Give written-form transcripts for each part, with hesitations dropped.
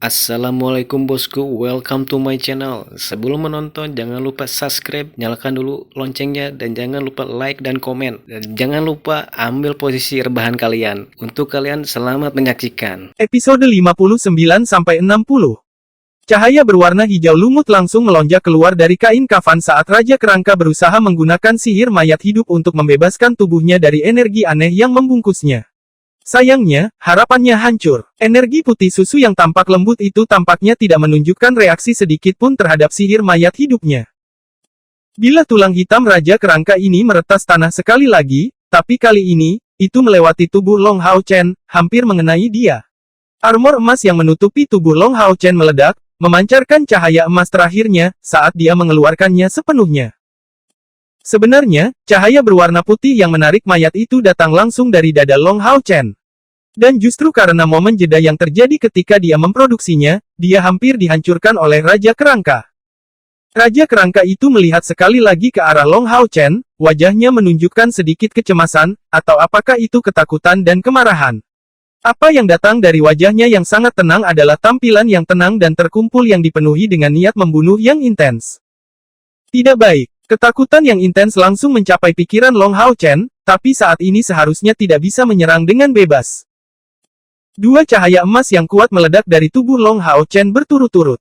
Assalamualaikum bosku, welcome to my channel. Sebelum menonton, jangan lupa subscribe, nyalakan dulu loncengnya, dan jangan lupa like dan komen. Dan jangan lupa ambil posisi rebahan kalian. Untuk kalian, selamat menyaksikan. Episode 59-60. Cahaya berwarna hijau lumut langsung melonjak keluar dari kain kafan saat Raja Kerangka berusaha menggunakan sihir mayat hidup untuk membebaskan tubuhnya dari energi aneh yang membungkusnya. Sayangnya, harapannya hancur. Energi putih susu yang tampak lembut itu tampaknya tidak menunjukkan reaksi sedikit pun terhadap sihir mayat hidupnya. Bila tulang hitam Raja Kerangka ini meretas tanah sekali lagi, tapi kali ini, itu melewati tubuh Long Hao Chen, hampir mengenai dia. Armor emas yang menutupi tubuh Long Hao Chen meledak, memancarkan cahaya emas terakhirnya, saat dia mengeluarkannya sepenuhnya. Sebenarnya, cahaya berwarna putih yang menarik mayat itu datang langsung dari dada Long Hao Chen. Dan justru karena momen jeda yang terjadi ketika dia memproduksinya, dia hampir dihancurkan oleh Raja Kerangka. Raja Kerangka itu melihat sekali lagi ke arah Long Hao Chen, wajahnya menunjukkan sedikit kecemasan, atau apakah itu ketakutan dan kemarahan. Apa yang datang dari wajahnya yang sangat tenang adalah tampilan yang tenang dan terkumpul yang dipenuhi dengan niat membunuh yang intens. Tidak baik. Ketakutan yang intens langsung mencapai pikiran Long Hao Chen, tapi saat ini seharusnya tidak bisa menyerang dengan bebas. Dua cahaya emas yang kuat meledak dari tubuh Long Hao Chen berturut-turut.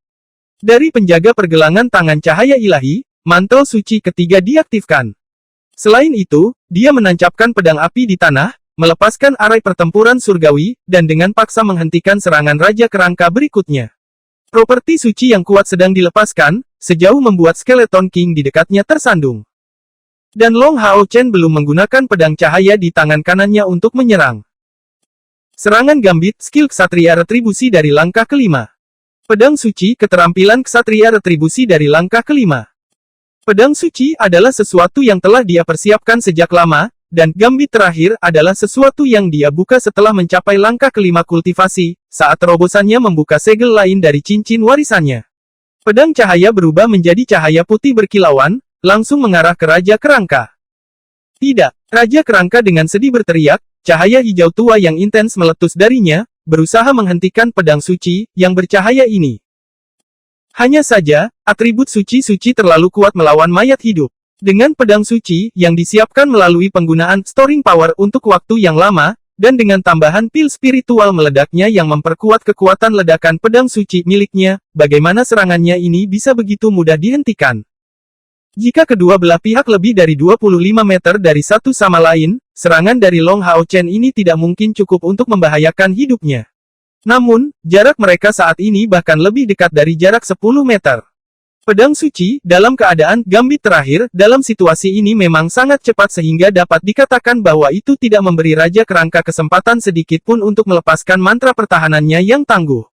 Dari penjaga pergelangan tangan cahaya ilahi, mantel suci ketiga diaktifkan. Selain itu, dia menancapkan pedang api di tanah, melepaskan arai pertempuran surgawi, dan dengan paksa menghentikan serangan Raja Kerangka berikutnya. Properti suci yang kuat sedang dilepaskan, sejauh membuat Skeleton King di dekatnya tersandung. Dan Long Hao Chen belum menggunakan pedang cahaya di tangan kanannya untuk menyerang. Serangan Gambit, skill Ksatria Retribusi dari langkah kelima. Pedang Suci, keterampilan Ksatria Retribusi dari langkah kelima. Pedang Suci adalah sesuatu yang telah dia persiapkan sejak lama, dan Gambit terakhir adalah sesuatu yang dia buka setelah mencapai langkah kelima kultivasi, saat terobosannya membuka segel lain dari cincin warisannya. Pedang cahaya berubah menjadi cahaya putih berkilauan, langsung mengarah ke Raja Kerangka. Tidak, Raja Kerangka dengan sedih berteriak, cahaya hijau tua yang intens meletus darinya, berusaha menghentikan pedang suci, yang bercahaya ini. Hanya saja, atribut suci-suci terlalu kuat melawan mayat hidup. Dengan pedang suci, yang disiapkan melalui penggunaan storing power untuk waktu yang lama, dan dengan tambahan pil spiritual meledaknya yang memperkuat kekuatan ledakan pedang suci miliknya, bagaimana serangannya ini bisa begitu mudah dihentikan? Jika kedua belah pihak lebih dari 25 meter dari satu sama lain, serangan dari Long Hao Chen ini tidak mungkin cukup untuk membahayakan hidupnya. Namun, jarak mereka saat ini bahkan lebih dekat dari jarak 10 meter. Pedang suci, dalam keadaan Gambit terakhir, dalam situasi ini memang sangat cepat sehingga dapat dikatakan bahwa itu tidak memberi Raja Kerangka kesempatan sedikit pun untuk melepaskan mantra pertahanannya yang tangguh.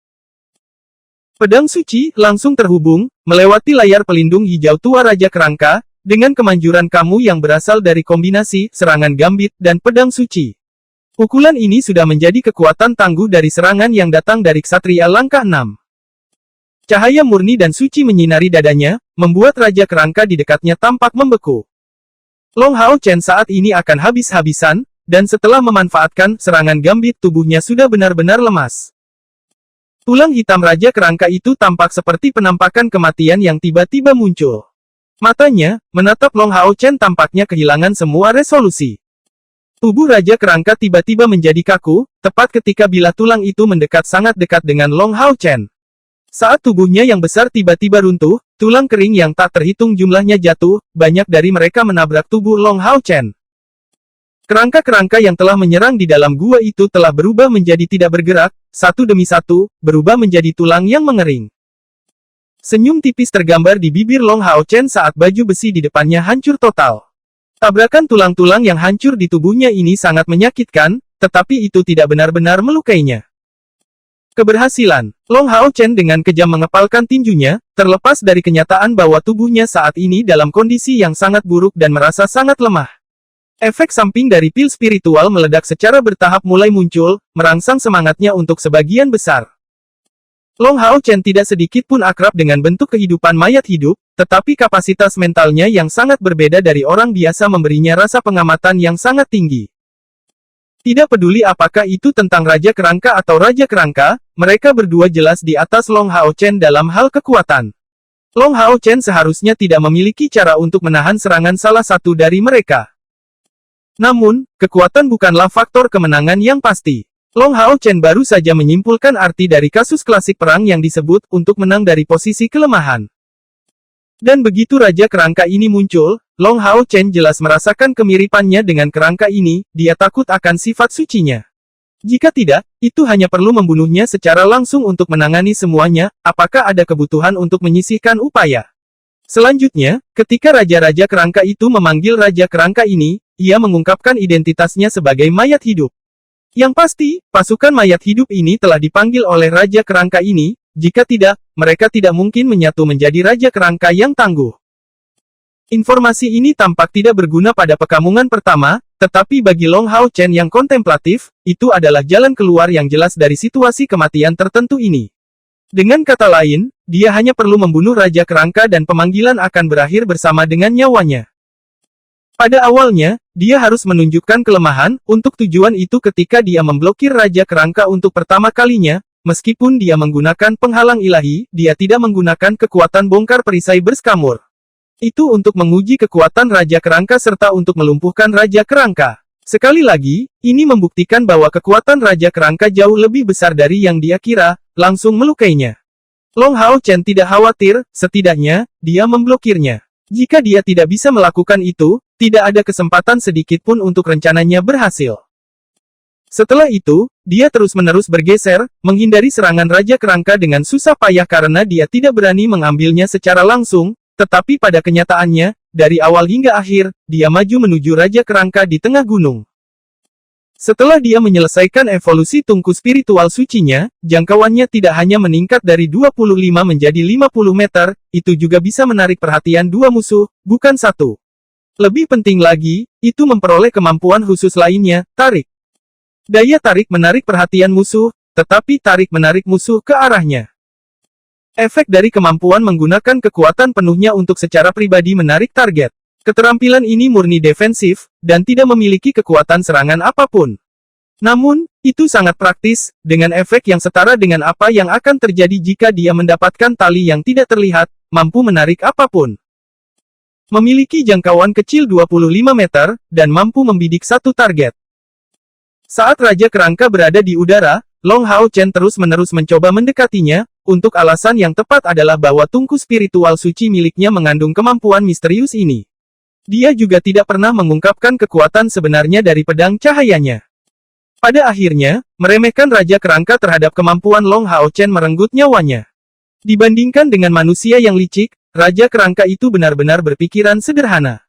Pedang suci, langsung terhubung, melewati layar pelindung hijau tua Raja Kerangka, dengan kemanjuran kamu yang berasal dari kombinasi, serangan Gambit, dan pedang suci. Pukulan ini sudah menjadi kekuatan tangguh dari serangan yang datang dari Ksatria langkah 6. Cahaya murni dan suci menyinari dadanya, membuat Raja Kerangka di dekatnya tampak membeku. Long Hao Chen saat ini akan habis-habisan, dan setelah memanfaatkan serangan Gambit tubuhnya sudah benar-benar lemas. Tulang hitam Raja Kerangka itu tampak seperti penampakan kematian yang tiba-tiba muncul. Matanya, menatap Long Hao Chen tampaknya kehilangan semua resolusi. Tubuh Raja Kerangka tiba-tiba menjadi kaku, tepat ketika bilah tulang itu mendekat sangat dekat dengan Long Hao Chen. Saat tubuhnya yang besar tiba-tiba runtuh, tulang kering yang tak terhitung jumlahnya jatuh, banyak dari mereka menabrak tubuh Long Hao Chen. Kerangka-kerangka yang telah menyerang di dalam gua itu telah berubah menjadi tidak bergerak, satu demi satu, berubah menjadi tulang yang mengering. Senyum tipis tergambar di bibir Long Hao Chen saat baju besi di depannya hancur total. Tabrakan tulang-tulang yang hancur di tubuhnya ini sangat menyakitkan, tetapi itu tidak benar-benar melukainya. Keberhasilan, Long Hao Chen dengan kejam mengepalkan tinjunya, terlepas dari kenyataan bahwa tubuhnya saat ini dalam kondisi yang sangat buruk dan merasa sangat lemah. Efek samping dari pil spiritual meledak secara bertahap mulai muncul, merangsang semangatnya untuk sebagian besar. Long Hao Chen tidak sedikit pun akrab dengan bentuk kehidupan mayat hidup, tetapi kapasitas mentalnya yang sangat berbeda dari orang biasa memberinya rasa pengamatan yang sangat tinggi. Tidak peduli apakah itu tentang Raja Kerangka atau Raja Kerangka, mereka berdua jelas di atas Long Hao Chen dalam hal kekuatan. Long Hao Chen seharusnya tidak memiliki cara untuk menahan serangan salah satu dari mereka. Namun, kekuatan bukanlah faktor kemenangan yang pasti. Long Hao Chen baru saja menyimpulkan arti dari kasus klasik perang yang disebut untuk menang dari posisi kelemahan. Dan begitu Raja Kerangka ini muncul, Long Hao Chen jelas merasakan kemiripannya dengan kerangka ini, dia takut akan sifat sucinya. Jika tidak, itu hanya perlu membunuhnya secara langsung untuk menangani semuanya, apakah ada kebutuhan untuk menyisihkan upaya? Selanjutnya, ketika Raja-Raja Kerangka itu memanggil Raja Kerangka ini, ia mengungkapkan identitasnya sebagai mayat hidup. Yang pasti, pasukan mayat hidup ini telah dipanggil oleh Raja Kerangka ini, jika tidak, mereka tidak mungkin menyatu menjadi Raja Kerangka yang tangguh. Informasi ini tampak tidak berguna pada pekamungan pertama, tetapi bagi Long Hao Chen yang kontemplatif, itu adalah jalan keluar yang jelas dari situasi kematian tertentu ini. Dengan kata lain, dia hanya perlu membunuh Raja Kerangka dan pemanggilan akan berakhir bersama dengan nyawanya. Pada awalnya, dia harus menunjukkan kelemahan, untuk tujuan itu ketika dia memblokir Raja Kerangka untuk pertama kalinya, meskipun dia menggunakan penghalang ilahi, dia tidak menggunakan kekuatan bongkar perisai berskamur. Itu untuk menguji kekuatan Raja Kerangka serta untuk melumpuhkan Raja Kerangka. Sekali lagi, ini membuktikan bahwa kekuatan Raja Kerangka jauh lebih besar dari yang dia kira, langsung melukainya. Long Hao Chen tidak khawatir, setidaknya, dia memblokirnya. Jika dia tidak bisa melakukan itu, tidak ada kesempatan sedikit pun untuk rencananya berhasil. Setelah itu, dia terus-menerus bergeser, menghindari serangan Raja Kerangka dengan susah payah karena dia tidak berani mengambilnya secara langsung, tetapi pada kenyataannya, dari awal hingga akhir, dia maju menuju Raja Kerangka di tengah gunung. Setelah dia menyelesaikan evolusi tungku spiritual sucinya, jangkauannya tidak hanya meningkat dari 25 menjadi 50 meter, itu juga bisa menarik perhatian dua musuh, bukan satu. Lebih penting lagi, itu memperoleh kemampuan khusus lainnya, tarik. Daya tarik menarik perhatian musuh, tetapi tarik menarik musuh ke arahnya. Efek dari kemampuan menggunakan kekuatan penuhnya untuk secara pribadi menarik target. Keterampilan ini murni defensif, dan tidak memiliki kekuatan serangan apapun. Namun, itu sangat praktis, dengan efek yang setara dengan apa yang akan terjadi jika dia mendapatkan tali yang tidak terlihat, mampu menarik apapun. Memiliki jangkauan kecil 25 meter, dan mampu membidik satu target. Saat Raja Kerangka berada di udara, Long Hao Chen terus-menerus mencoba mendekatinya, untuk alasan yang tepat adalah bahwa tungku spiritual suci miliknya mengandung kemampuan misterius ini. Dia juga tidak pernah mengungkapkan kekuatan sebenarnya dari pedang cahayanya. Pada akhirnya, meremehkan Raja Kerangka terhadap kemampuan Long Hao Chen merenggut nyawanya. Dibandingkan dengan manusia yang licik, Raja Kerangka itu benar-benar berpikiran sederhana.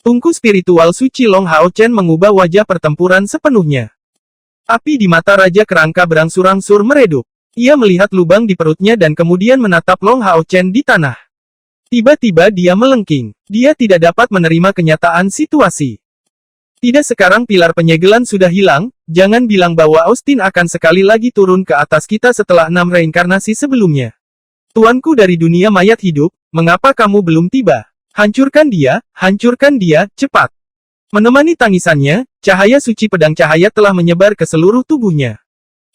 Tungku spiritual suci Long Hao Chen mengubah wajah pertempuran sepenuhnya. Api di mata Raja Kerangka berangsur-angsur meredup. Ia melihat lubang di perutnya dan kemudian menatap Long Hao Chen di tanah. Tiba-tiba dia melengking. Dia tidak dapat menerima kenyataan situasi. Tidak, sekarang pilar penyegelan sudah hilang, jangan bilang bahwa Austin akan sekali lagi turun ke atas kita setelah 6 reinkarnasi sebelumnya. Tuanku dari dunia mayat hidup, mengapa kamu belum tiba? Hancurkan dia, cepat. Menemani tangisannya, cahaya suci pedang cahaya telah menyebar ke seluruh tubuhnya.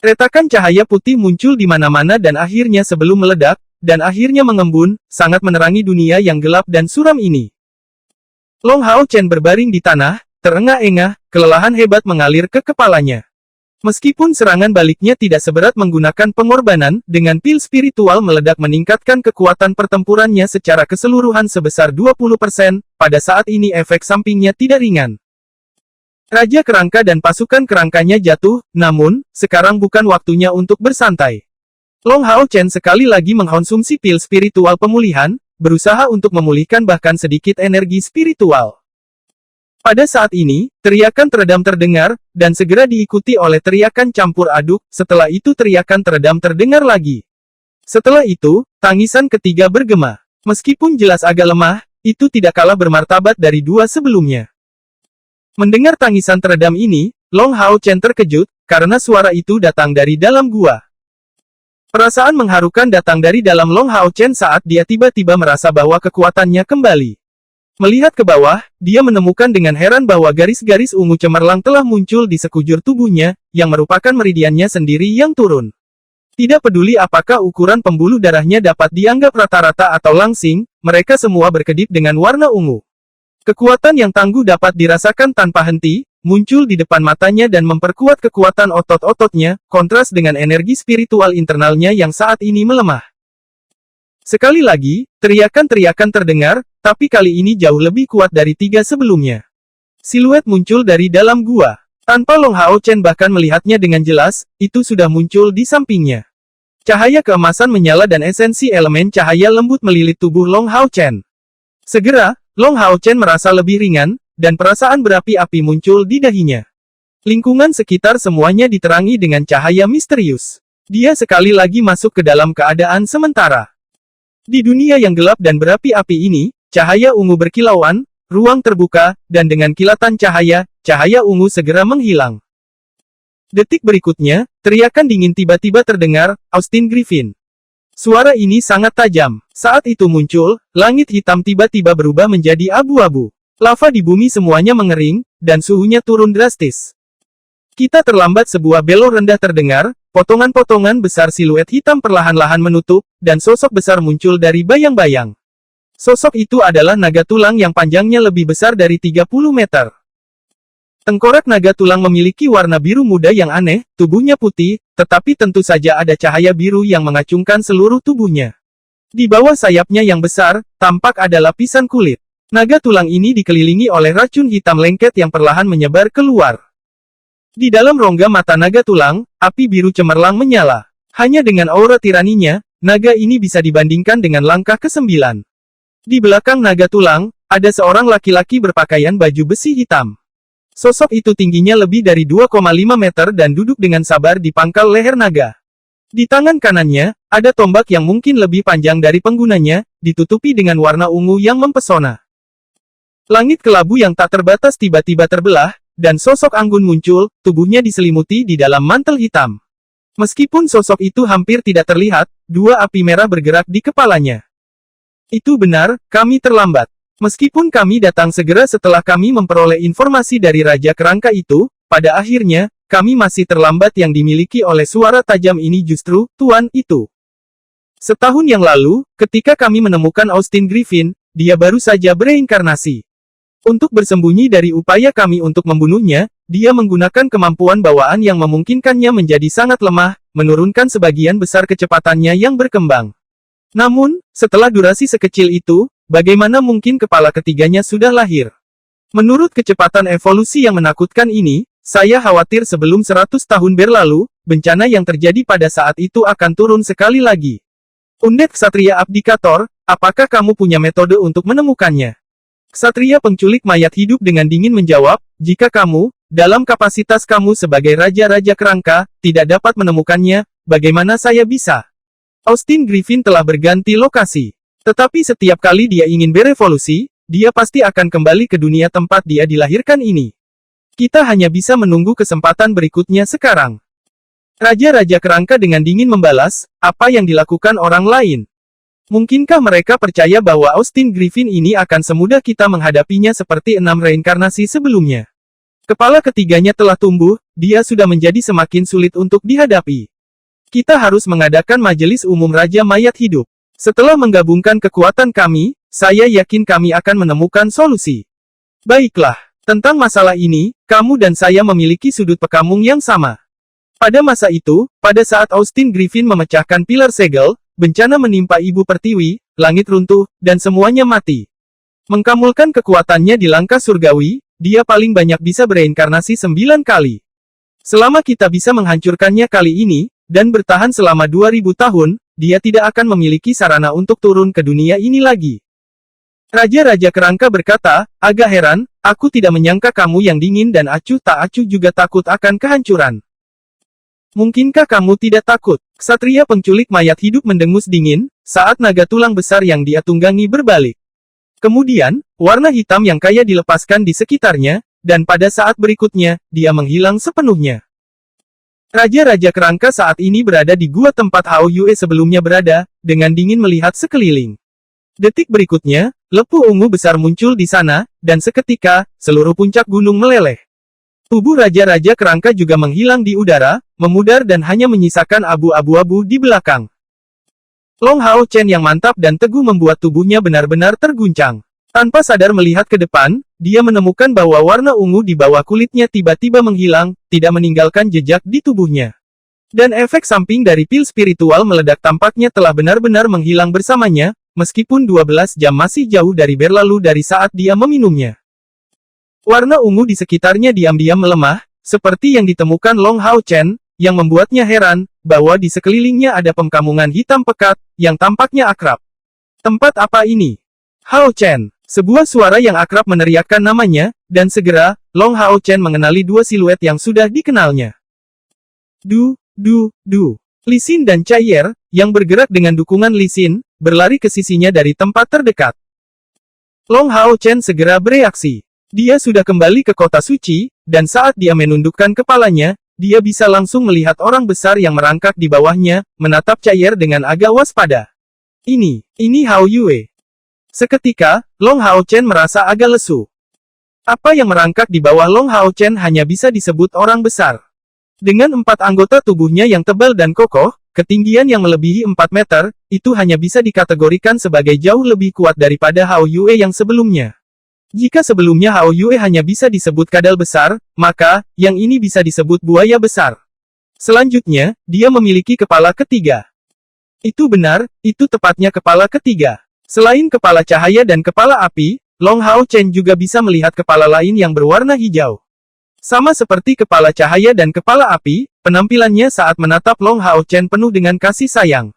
Retakan cahaya putih muncul di mana-mana dan akhirnya sebelum meledak, dan akhirnya mengembun, sangat menerangi dunia yang gelap dan suram ini. Long Hao Chen berbaring di tanah, terengah-engah, kelelahan hebat mengalir ke kepalanya. Meskipun serangan baliknya tidak seberat menggunakan pengorbanan, dengan pil spiritual meledak meningkatkan kekuatan pertempurannya secara keseluruhan sebesar 20%, pada saat ini efek sampingnya tidak ringan. Raja Kerangka dan pasukan kerangkanya jatuh, namun, sekarang bukan waktunya untuk bersantai. Long Hao Chen sekali lagi mengkonsumsi pil spiritual pemulihan, berusaha untuk memulihkan bahkan sedikit energi spiritual. Pada saat ini, teriakan teredam terdengar, dan segera diikuti oleh teriakan campur aduk, setelah itu teriakan teredam terdengar lagi. Setelah itu, tangisan ketiga bergema. Meskipun jelas agak lemah, itu tidak kalah bermartabat dari dua sebelumnya. Mendengar tangisan teredam ini, Long Hao Chen terkejut, karena suara itu datang dari dalam gua. Perasaan mengharukan datang dari dalam Long Hao Chen saat dia tiba-tiba merasa bahwa kekuatannya kembali. Melihat ke bawah, dia menemukan dengan heran bahwa garis-garis ungu cemerlang telah muncul di sekujur tubuhnya, yang merupakan meridiannya sendiri yang turun. Tidak peduli apakah ukuran pembuluh darahnya dapat dianggap rata-rata atau langsing, mereka semua berkedip dengan warna ungu. Kekuatan yang tangguh dapat dirasakan tanpa henti, muncul di depan matanya dan memperkuat kekuatan otot-ototnya, kontras dengan energi spiritual internalnya yang saat ini melemah. Sekali lagi, teriakan-teriakan terdengar, tapi kali ini jauh lebih kuat dari 3 sebelumnya. Siluet muncul dari dalam gua. Tanpa Long Hao Chen bahkan melihatnya dengan jelas, itu sudah muncul di sampingnya. Cahaya keemasan menyala dan esensi elemen cahaya lembut melilit tubuh Long Hao Chen. Segera, Long Hao Chen merasa lebih ringan, dan perasaan berapi-api muncul di dahinya. Lingkungan sekitar semuanya diterangi dengan cahaya misterius. Dia sekali lagi masuk ke dalam keadaan sementara. Di dunia yang gelap dan berapi-api ini, cahaya ungu berkilauan, ruang terbuka, dan dengan kilatan cahaya, cahaya ungu segera menghilang. Detik berikutnya, teriakan dingin tiba-tiba terdengar, Austin Griffin. Suara ini sangat tajam. Saat itu muncul, langit hitam tiba-tiba berubah menjadi abu-abu. Lava di bumi semuanya mengering, dan suhunya turun drastis. Kita terlambat sebuah belo rendah terdengar, potongan-potongan besar siluet hitam perlahan-lahan menutup, dan sosok besar muncul dari bayang-bayang. Sosok itu adalah naga tulang yang panjangnya lebih besar dari 30 meter. Tengkorak naga tulang memiliki warna biru muda yang aneh, tubuhnya putih, tetapi tentu saja ada cahaya biru yang mengacungkan seluruh tubuhnya. Di bawah sayapnya yang besar, tampak ada lapisan kulit. Naga tulang ini dikelilingi oleh racun hitam lengket yang perlahan menyebar keluar. Di dalam rongga mata naga tulang, api biru cemerlang menyala. Hanya dengan aura tiraninya, naga ini bisa dibandingkan dengan langkah ke-9. Di belakang naga tulang, ada seorang laki-laki berpakaian baju besi hitam. Sosok itu tingginya lebih dari 2,5 meter dan duduk dengan sabar di pangkal leher naga. Di tangan kanannya, ada tombak yang mungkin lebih panjang dari penggunanya, ditutupi dengan warna ungu yang mempesona. Langit kelabu yang tak terbatas tiba-tiba terbelah, dan sosok Anggun muncul, tubuhnya diselimuti di dalam mantel hitam. Meskipun sosok itu hampir tidak terlihat, 2 api merah bergerak di kepalanya. Itu benar, kami terlambat. Meskipun kami datang segera setelah kami memperoleh informasi dari Raja Kerangka itu, pada akhirnya, kami masih terlambat yang dimiliki oleh suara tajam ini justru, Tuan itu. Setahun yang lalu, ketika kami menemukan Austin Griffin, dia baru saja bereinkarnasi. Untuk bersembunyi dari upaya kami untuk membunuhnya, dia menggunakan kemampuan bawaan yang memungkinkannya menjadi sangat lemah, menurunkan sebagian besar kecepatannya yang berkembang. Namun, setelah durasi sekecil itu, bagaimana mungkin kepala ketiganya sudah lahir? Menurut kecepatan evolusi yang menakutkan ini, saya khawatir sebelum 100 tahun berlalu, bencana yang terjadi pada saat itu akan turun sekali lagi. Undet Ksatria Abdikator, apakah kamu punya metode untuk menemukannya? Ksatria penculik mayat hidup dengan dingin menjawab, jika kamu, dalam kapasitas kamu sebagai Raja-Raja Kerangka, tidak dapat menemukannya, bagaimana saya bisa? Austin Griffin telah berganti lokasi. Tetapi setiap kali dia ingin berevolusi, dia pasti akan kembali ke dunia tempat dia dilahirkan ini. Kita hanya bisa menunggu kesempatan berikutnya sekarang. Raja-Raja Kerangka dengan dingin membalas, apa yang dilakukan orang lain? Mungkinkah mereka percaya bahwa Austin Griffin ini akan semudah kita menghadapinya seperti 6 reinkarnasi sebelumnya? Kepala ketiganya telah tumbuh, dia sudah menjadi semakin sulit untuk dihadapi. Kita harus mengadakan majelis umum Raja Mayat Hidup. Setelah menggabungkan kekuatan kami, saya yakin kami akan menemukan solusi. Baiklah, tentang masalah ini, kamu dan saya memiliki sudut pekamung yang sama. Pada masa itu, pada saat Austin Griffin memecahkan pilar segel, bencana menimpa Ibu Pertiwi, langit runtuh, dan semuanya mati. Mengkamulkan kekuatannya di langkah surgawi, dia paling banyak bisa bereinkarnasi 9 kali. Selama kita bisa menghancurkannya kali ini, dan bertahan selama 2000 tahun, dia tidak akan memiliki sarana untuk turun ke dunia ini lagi. Raja-Raja Kerangka berkata, agak heran, aku tidak menyangka kamu yang dingin dan acuh tak acuh juga takut akan kehancuran. Mungkinkah kamu tidak takut? Ksatria penculik mayat hidup mendengus dingin, saat naga tulang besar yang dia tunggangi berbalik. Kemudian, warna hitam yang kaya dilepaskan di sekitarnya, dan pada saat berikutnya, dia menghilang sepenuhnya. Raja-Raja Kerangka saat ini berada di gua tempat Hao Yue sebelumnya berada, dengan dingin melihat sekeliling. Detik berikutnya, lepu ungu besar muncul di sana, dan seketika, seluruh puncak gunung meleleh. Tubuh Raja-Raja Kerangka juga menghilang di udara, memudar dan hanya menyisakan abu-abu di belakang. Long Hao Chen yang mantap dan teguh membuat tubuhnya benar-benar terguncang. Tanpa sadar melihat ke depan, dia menemukan bahwa warna ungu di bawah kulitnya tiba-tiba menghilang, tidak meninggalkan jejak di tubuhnya. Dan efek samping dari pil spiritual meledak tampaknya telah benar-benar menghilang bersamanya, meskipun 12 jam masih jauh dari berlalu dari saat dia meminumnya. Warna ungu di sekitarnya diam-diam melemah, seperti yang ditemukan Long Hao Chen, yang membuatnya heran, bahwa di sekelilingnya ada pengkamungan hitam pekat, yang tampaknya akrab. Tempat apa ini? Hao Chen. Sebuah suara yang akrab meneriakkan namanya, dan segera, Long Hao Chen mengenali dua siluet yang sudah dikenalnya. Du. Li Xin dan Cai Er, yang bergerak dengan dukungan Li Xin, berlari ke sisinya dari tempat terdekat. Long Hao Chen segera bereaksi. Dia sudah kembali ke kota suci, dan saat dia menundukkan kepalanya, dia bisa langsung melihat orang besar yang merangkak di bawahnya, menatap Cai Er dengan agak waspada. Ini Hao Yue. Seketika, Long Hao Chen merasa agak lesu. Apa yang merangkak di bawah Long Hao Chen hanya bisa disebut orang besar. Dengan 4 anggota tubuhnya yang tebal dan kokoh, ketinggian yang melebihi 4 meter, itu hanya bisa dikategorikan sebagai jauh lebih kuat daripada Hao Yue yang sebelumnya. Jika sebelumnya Hao Yue hanya bisa disebut kadal besar, maka, yang ini bisa disebut buaya besar. Selanjutnya, dia memiliki kepala ketiga. Itu benar, itu tepatnya kepala ketiga. Selain kepala cahaya dan kepala api, Long Hao Chen juga bisa melihat kepala lain yang berwarna hijau. Sama seperti kepala cahaya dan kepala api, penampilannya saat menatap Long Hao Chen penuh dengan kasih sayang.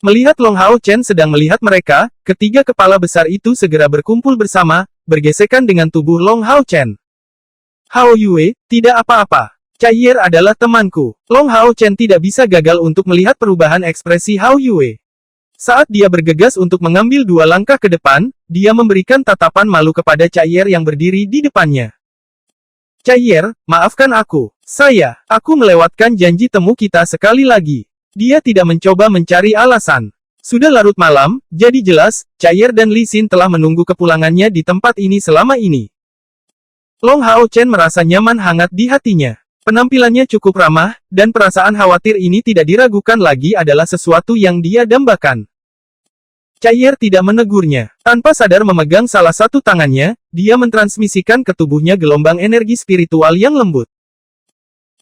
Melihat Long Hao Chen sedang melihat mereka, ketiga kepala besar itu segera berkumpul bersama, bergesekan dengan tubuh Long Hao Chen. Hao Yue, tidak apa-apa. Cai Er adalah temanku. Long Hao Chen tidak bisa gagal untuk melihat perubahan ekspresi Hao Yue. Saat dia bergegas untuk mengambil 2 langkah ke depan, dia memberikan tatapan malu kepada Cai Er yang berdiri di depannya. Cai Er, maafkan aku. Aku melewatkan janji temu kita sekali lagi. Dia tidak mencoba mencari alasan. Sudah larut malam, jadi jelas, Cai Er dan Li Xin telah menunggu kepulangannya di tempat ini selama ini. Long Hao Chen merasa nyaman hangat di hatinya. Penampilannya cukup ramah, dan perasaan khawatir ini tidak diragukan lagi adalah sesuatu yang dia dambakan. Cai Er tidak menegurnya. Tanpa sadar memegang salah satu tangannya, dia mentransmisikan ke tubuhnya gelombang energi spiritual yang lembut.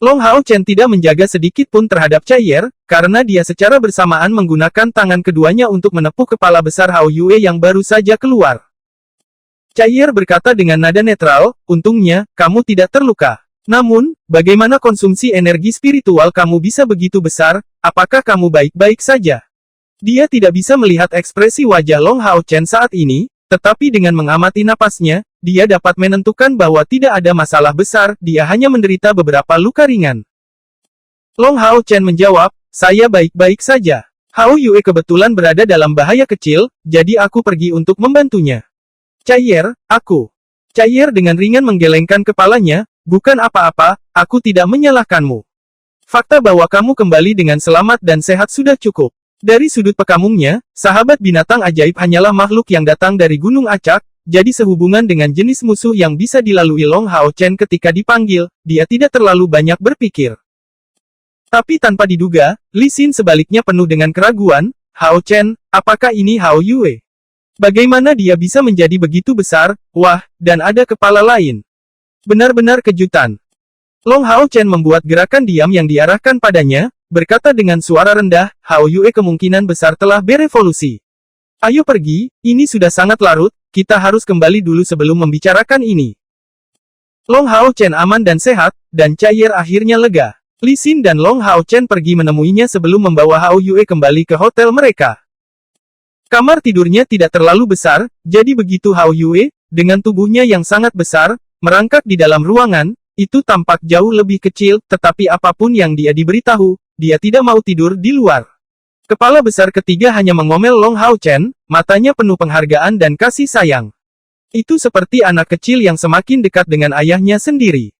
Long Hao Chen tidak menjaga sedikit pun terhadap Cai Er, karena dia secara bersamaan menggunakan tangan keduanya untuk menepuk kepala besar Hao Yue yang baru saja keluar. Cai Er berkata dengan nada netral, untungnya, kamu tidak terluka. Namun, bagaimana konsumsi energi spiritual kamu bisa begitu besar, apakah kamu baik-baik saja? Dia tidak bisa melihat ekspresi wajah Long Hao Chen saat ini, tetapi dengan mengamati napasnya, dia dapat menentukan bahwa tidak ada masalah besar, dia hanya menderita beberapa luka ringan. Long Hao Chen menjawab, saya baik-baik saja. Hao Yue kebetulan berada dalam bahaya kecil, jadi aku pergi untuk membantunya. Cai Er, aku. Cai Er dengan ringan menggelengkan kepalanya, bukan apa-apa, aku tidak menyalahkanmu. Fakta bahwa kamu kembali dengan selamat dan sehat sudah cukup. Dari sudut pekamungnya, sahabat binatang ajaib hanyalah makhluk yang datang dari Gunung Acak, jadi sehubungan dengan jenis musuh yang bisa dilalui Long Hao Chen ketika dipanggil, dia tidak terlalu banyak berpikir. Tapi tanpa diduga, Li Xin sebaliknya penuh dengan keraguan, Hao Chen, apakah ini Hao Yue? Bagaimana dia bisa menjadi begitu besar, wah, dan ada kepala lain? Benar-benar kejutan. Long Hao Chen membuat gerakan diam yang diarahkan padanya, berkata dengan suara rendah, Hao Yue kemungkinan besar telah berevolusi. Ayo pergi, ini sudah sangat larut, kita harus kembali dulu sebelum membicarakan ini. Long Hao Chen aman dan sehat, dan Cai Er akhirnya lega. Li Xin dan Long Hao Chen pergi menemuinya sebelum membawa Hao Yue kembali ke hotel mereka. Kamar tidurnya tidak terlalu besar, jadi begitu Hao Yue, dengan tubuhnya yang sangat besar, merangkak di dalam ruangan, itu tampak jauh lebih kecil, tetapi apapun yang dia diberitahu, dia tidak mau tidur di luar. Kepala besar ketiga hanya mengomel Long Hao Chen, matanya penuh penghargaan dan kasih sayang. Itu seperti anak kecil yang semakin dekat dengan ayahnya sendiri.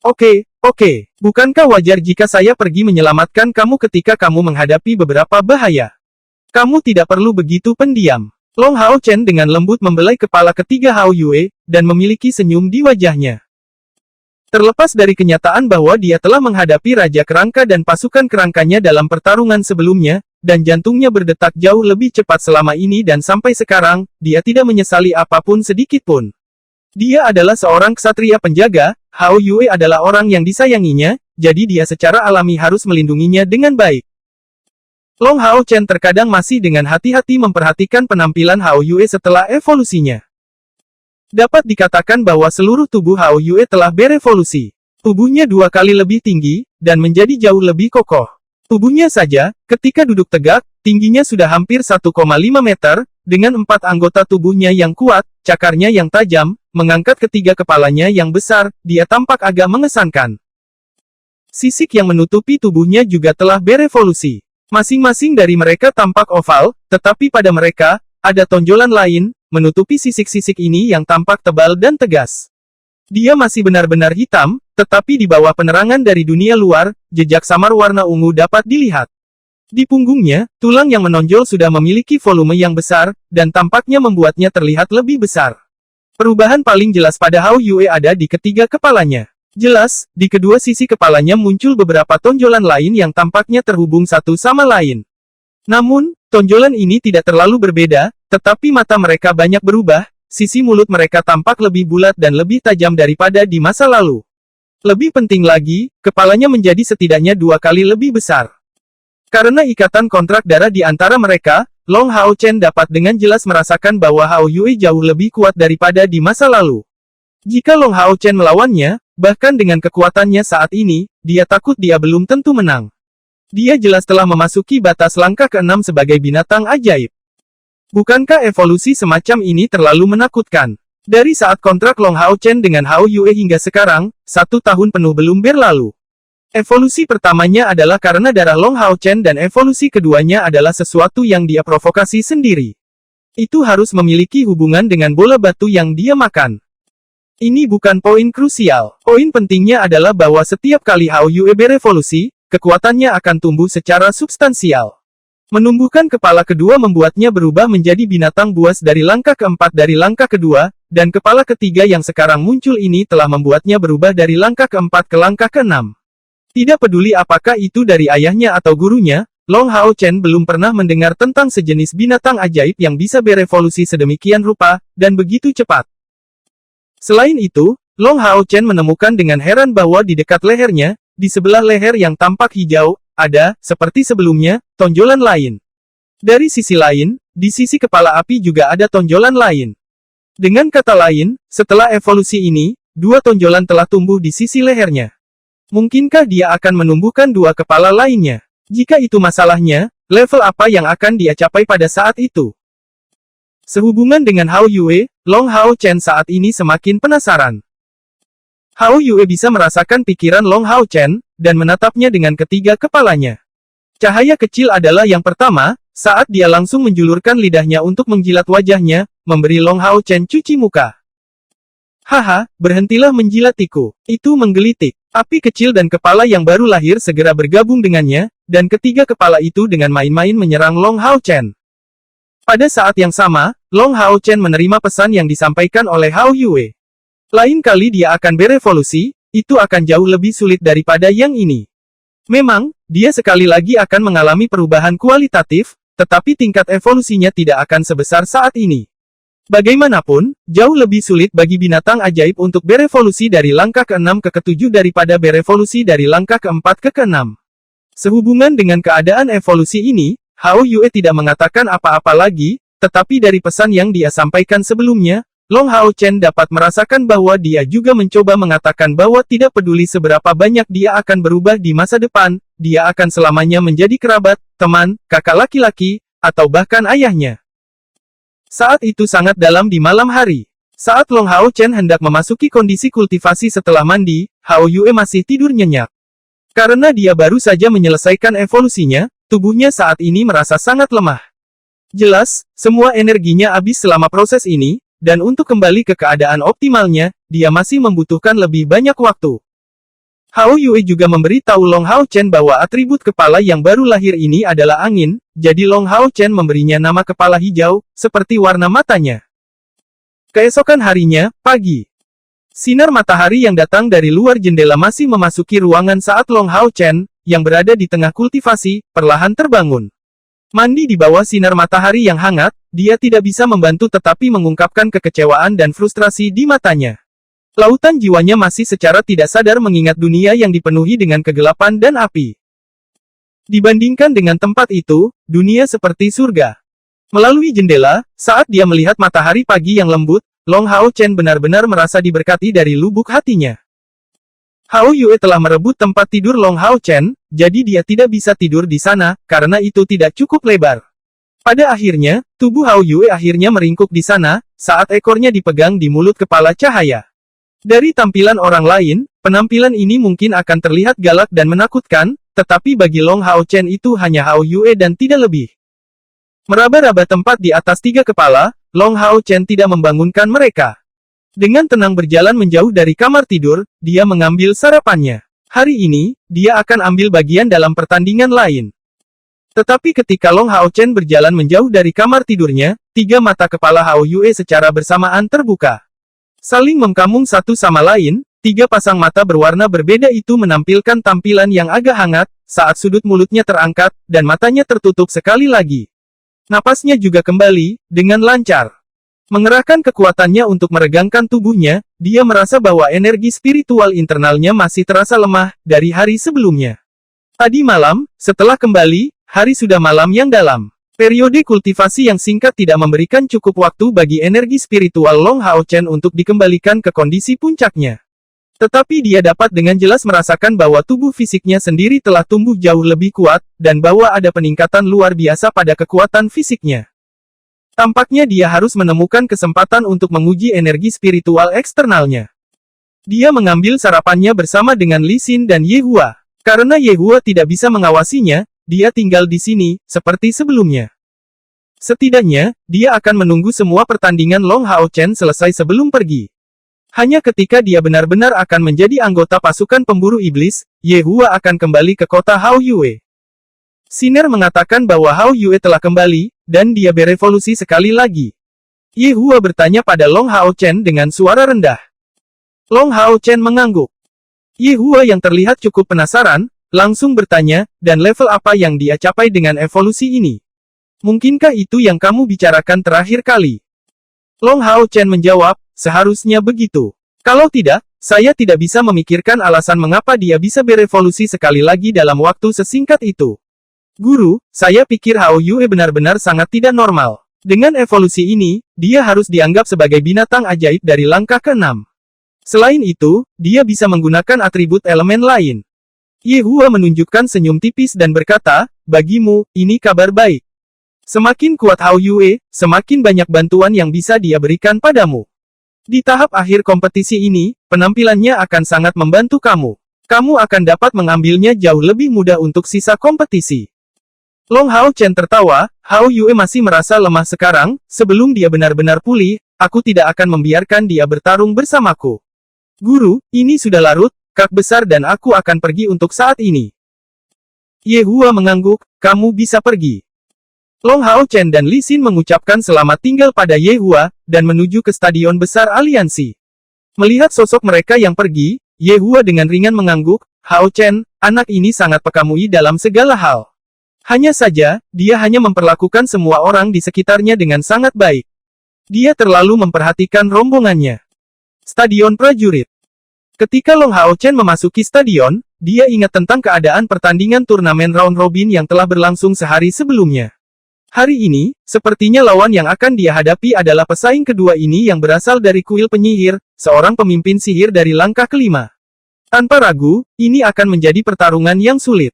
Oke, bukankah wajar jika saya pergi menyelamatkan kamu ketika kamu menghadapi beberapa bahaya? Kamu tidak perlu begitu pendiam. Long Hao Chen dengan lembut membelai kepala ketiga Hao Yue, dan memiliki senyum di wajahnya. Terlepas dari kenyataan bahwa dia telah menghadapi Raja Kerangka dan pasukan kerangkanya dalam pertarungan sebelumnya, dan jantungnya berdetak jauh lebih cepat selama ini dan sampai sekarang, dia tidak menyesali apapun sedikit pun. Dia adalah seorang ksatria penjaga, Hao Yue adalah orang yang disayanginya, jadi dia secara alami harus melindunginya dengan baik. Long Hao Chen terkadang masih dengan hati-hati memperhatikan penampilan Hao Yue setelah evolusinya. Dapat dikatakan bahwa seluruh tubuh Hao Yue telah berevolusi. Tubuhnya 2 kali lebih tinggi, dan menjadi jauh lebih kokoh. Tubuhnya saja, ketika duduk tegak, tingginya sudah hampir 1,5 meter, dengan 4 anggota tubuhnya yang kuat, cakarnya yang tajam, mengangkat ketiga kepalanya yang besar, dia tampak agak mengesankan. Sisik yang menutupi tubuhnya juga telah berevolusi. Masing-masing dari mereka tampak oval, tetapi pada mereka, ada tonjolan lain, menutupi sisik-sisik ini yang tampak tebal dan tegas. Dia masih benar-benar hitam, tetapi di bawah penerangan dari dunia luar, jejak samar warna ungu dapat dilihat. Di punggungnya, tulang yang menonjol sudah memiliki volume yang besar, dan tampaknya membuatnya terlihat lebih besar. Perubahan paling jelas pada Hao Yue ada di ketiga kepalanya. Jelas, di kedua sisi kepalanya muncul beberapa tonjolan lain yang tampaknya terhubung satu sama lain. Namun, tonjolan ini tidak terlalu berbeda, tetapi mata mereka banyak berubah, sisi mulut mereka tampak lebih bulat dan lebih tajam daripada di masa lalu. Lebih penting lagi, kepalanya menjadi setidaknya 2 kali lebih besar. Karena ikatan kontrak darah di antara mereka, Long Hao Chen dapat dengan jelas merasakan bahwa Hao Yue jauh lebih kuat daripada di masa lalu. Jika Long Hao Chen melawannya, bahkan dengan kekuatannya saat ini, dia takut dia belum tentu menang. Dia jelas telah memasuki batas langkah ke-6 sebagai binatang ajaib. Bukankah evolusi semacam ini terlalu menakutkan? Dari saat kontrak Long Hao Chen dengan Hao Yue hingga sekarang, 1 tahun penuh belum berlalu. Evolusi pertamanya adalah karena darah Long Hao Chen dan evolusi keduanya adalah sesuatu yang dia provokasi sendiri. Itu harus memiliki hubungan dengan bola batu yang dia makan. Ini bukan poin krusial. Poin pentingnya adalah bahwa setiap kali Hao Yue berevolusi, kekuatannya akan tumbuh secara substansial. Menumbuhkan kepala kedua membuatnya berubah menjadi binatang buas dari langkah keempat dari langkah kedua, dan kepala ketiga yang sekarang muncul ini telah membuatnya berubah dari langkah keempat ke langkah keenam. Tidak peduli apakah itu dari ayahnya atau gurunya, Long Hao Chen belum pernah mendengar tentang sejenis binatang ajaib yang bisa berevolusi sedemikian rupa, dan begitu cepat. Selain itu, Long Hao Chen menemukan dengan heran bahwa di dekat lehernya, di sebelah leher yang tampak hijau, ada, seperti sebelumnya, tonjolan lain. Dari sisi lain, di sisi kepala api juga ada tonjolan lain. Dengan kata lain, setelah evolusi ini, 2 tonjolan telah tumbuh di sisi lehernya. Mungkinkah dia akan menumbuhkan 2 kepala lainnya? Jika itu masalahnya, level apa yang akan dia capai pada saat itu? Sehubungan dengan Hao Yue, Long Hao Chen saat ini semakin penasaran. Hao Yue bisa merasakan pikiran Long Hao Chen, dan menatapnya dengan ketiga kepalanya. Cahaya kecil adalah yang pertama, saat dia langsung menjulurkan lidahnya untuk menjilat wajahnya, memberi Long Hao Chen cuci muka. Haha, berhentilah menjilatiku. Itu menggelitik. Api kecil dan kepala yang baru lahir segera bergabung dengannya, dan ketiga kepala itu dengan main-main menyerang Long Hao Chen. Pada saat yang sama, Long Hao Chen menerima pesan yang disampaikan oleh Hao Yue. Lain kali dia akan berevolusi, itu akan jauh lebih sulit daripada yang ini. Memang, dia sekali lagi akan mengalami perubahan kualitatif, tetapi tingkat evolusinya tidak akan sebesar saat ini. Bagaimanapun, jauh lebih sulit bagi binatang ajaib untuk berevolusi dari langkah ke-6 ke ke-7 daripada berevolusi dari langkah ke-4 ke ke-6. Sehubungan dengan keadaan evolusi ini, Hao Yue tidak mengatakan apa-apa lagi, tetapi dari pesan yang dia sampaikan sebelumnya, Long Hao Chen dapat merasakan bahwa dia juga mencoba mengatakan bahwa tidak peduli seberapa banyak dia akan berubah di masa depan, dia akan selamanya menjadi kerabat, teman, kakak laki-laki, atau bahkan ayahnya. Saat itu sangat dalam di malam hari. Saat Long Hao Chen hendak memasuki kondisi kultivasi setelah mandi, Hao Yue masih tidur nyenyak. Karena dia baru saja menyelesaikan evolusinya, tubuhnya saat ini merasa sangat lemah. Jelas, semua energinya habis selama proses ini, dan untuk kembali ke keadaan optimalnya, dia masih membutuhkan lebih banyak waktu. Hao Yue juga memberitahu Long Hao Chen bahwa atribut kepala yang baru lahir ini adalah angin, jadi Long Hao Chen memberinya nama kepala hijau, seperti warna matanya. Keesokan harinya, pagi. Sinar matahari yang datang dari luar jendela masih memasuki ruangan saat Long Hao Chen, yang berada di tengah kultivasi, perlahan terbangun. Mandi di bawah sinar matahari yang hangat, dia tidak bisa membantu tetapi mengungkapkan kekecewaan dan frustrasi di matanya. Lautan jiwanya masih secara tidak sadar mengingat dunia yang dipenuhi dengan kegelapan dan api. Dibandingkan dengan tempat itu, dunia seperti surga. Melalui jendela, saat dia melihat matahari pagi yang lembut, Long Hao Chen benar-benar merasa diberkati dari lubuk hatinya. Hao Yue telah merebut tempat tidur Long Hao Chen, jadi dia tidak bisa tidur di sana, karena itu tidak cukup lebar. Pada akhirnya, tubuh Hao Yue akhirnya meringkuk di sana, saat ekornya dipegang di mulut kepala cahaya. Dari tampilan orang lain, penampilan ini mungkin akan terlihat galak dan menakutkan, tetapi bagi Long Hao Chen itu hanya Hao Yue dan tidak lebih. Meraba-raba tempat di atas 3 kepala, Long Hao Chen tidak membangunkan mereka. Dengan tenang berjalan menjauh dari kamar tidur, dia mengambil sarapannya. Hari ini, dia akan ambil bagian dalam pertandingan lain. Tetapi ketika Long Hao Chen berjalan menjauh dari kamar tidurnya, 3 mata kepala Hao Yue secara bersamaan terbuka. Saling mengkamung satu sama lain, 3 pasang mata berwarna berbeda itu menampilkan tampilan yang agak hangat, saat sudut mulutnya terangkat, dan matanya tertutup sekali lagi. Napasnya juga kembali, dengan lancar. Mengerahkan kekuatannya untuk meregangkan tubuhnya, dia merasa bahwa energi spiritual internalnya masih terasa lemah, dari hari sebelumnya. Tadi malam, setelah kembali, hari sudah malam yang dalam. Periode kultivasi yang singkat tidak memberikan cukup waktu bagi energi spiritual Long Hao Chen untuk dikembalikan ke kondisi puncaknya. Tetapi dia dapat dengan jelas merasakan bahwa tubuh fisiknya sendiri telah tumbuh jauh lebih kuat, dan bahwa ada peningkatan luar biasa pada kekuatan fisiknya. Tampaknya dia harus menemukan kesempatan untuk menguji energi spiritual eksternalnya. Dia mengambil sarapannya bersama dengan Li Xin dan Ye Hua. Karena Ye Hua tidak bisa mengawasinya, dia tinggal di sini, seperti sebelumnya. Setidaknya, dia akan menunggu semua pertandingan Long Hao Chen selesai sebelum pergi. Hanya ketika dia benar-benar akan menjadi anggota pasukan pemburu iblis, Ye Hua akan kembali ke kota Hao Yue. Sinar mengatakan bahwa Hao Yue telah kembali, dan dia berevolusi sekali lagi. Ye Hua bertanya pada Long Hao Chen dengan suara rendah. Long Hao Chen mengangguk. Ye Hua yang terlihat cukup penasaran, langsung bertanya, dan level apa yang dia capai dengan evolusi ini? Mungkinkah itu yang kamu bicarakan terakhir kali? Long Hao Chen menjawab, seharusnya begitu. Kalau tidak, saya tidak bisa memikirkan alasan mengapa dia bisa berevolusi sekali lagi dalam waktu sesingkat itu. Guru, saya pikir Hao Yue benar-benar sangat tidak normal. Dengan evolusi ini, dia harus dianggap sebagai binatang ajaib dari langkah ke-6. Selain itu, dia bisa menggunakan atribut elemen lain. Ye Hua menunjukkan senyum tipis dan berkata, bagimu, ini kabar baik. Semakin kuat Hao Yue, semakin banyak bantuan yang bisa dia berikan padamu. Di tahap akhir kompetisi ini, penampilannya akan sangat membantu kamu. Kamu akan dapat mengambilnya jauh lebih mudah untuk sisa kompetisi. Long Hao Chen tertawa, Hao Yue masih merasa lemah sekarang, sebelum dia benar-benar pulih, aku tidak akan membiarkan dia bertarung bersamaku. Guru, ini sudah larut, Kak besar dan aku akan pergi untuk saat ini. Ye Hua mengangguk, kamu bisa pergi. Long Hao Chen dan Li Xin mengucapkan selamat tinggal pada Ye Hua, dan menuju ke stadion besar aliansi. Melihat sosok mereka yang pergi, Ye Hua dengan ringan mengangguk, Hao Chen, anak ini sangat pekamui dalam segala hal. Hanya saja, dia hanya memperlakukan semua orang di sekitarnya dengan sangat baik. Dia terlalu memperhatikan rombongannya. Stadion prajurit. Ketika Long Hao Chen memasuki stadion, dia ingat tentang keadaan pertandingan turnamen round robin yang telah berlangsung sehari sebelumnya. Hari ini, sepertinya lawan yang akan dia hadapi adalah pesaing kedua ini yang berasal dari kuil penyihir, seorang pemimpin sihir dari langkah kelima. Tanpa ragu, ini akan menjadi pertarungan yang sulit.